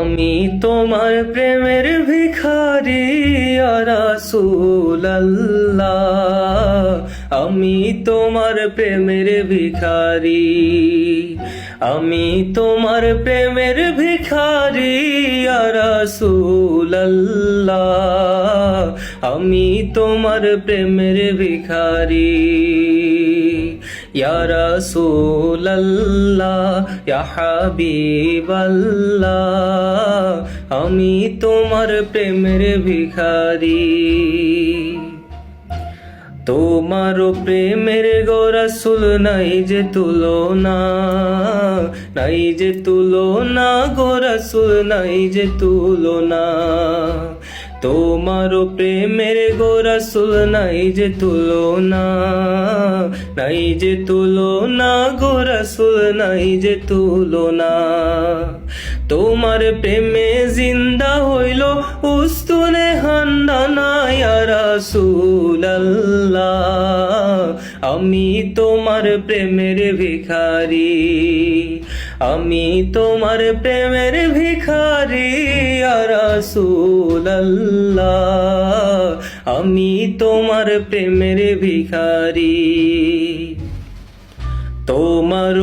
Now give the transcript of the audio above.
আমি তোমার প্রেমের ভিখারি ইয়া রাসূলুল্লাহ, আমি তোমার প্রেমের ভিখারি, আমি তোমার প্রেমের ভিখারি ইয়া রাসূলুল্লাহ, আমি তোমার প্রেমের ভিখারি। ইয়া রাসূলুল্লাহ ইয়া হাবিবাল্লাহ, আমি তোমার প্রেমের ভিখারি। তোমার প্রেমের গো রাসূল নাই যে তুলনা, নাই যে তুলনা গো রাসূল নাই যে তুলনা। তোমার প্রেমের গো রাসূল নাই যে তুলনা, নাই যে তুলনা গো রাসূল নাই যে তুলনা। তোমার প্রেমে জিন্দা হইল উস্তুনে হান্দানা ইয়া রাসূলুল্লাহ, আমি তোমার প্রেমের ভিখারি, আমি তোমার প্রেমের ভিখারি ইয়া রাসূলুল্লাহ, আমি তোমার প্রেমের ভিখারি। তোমার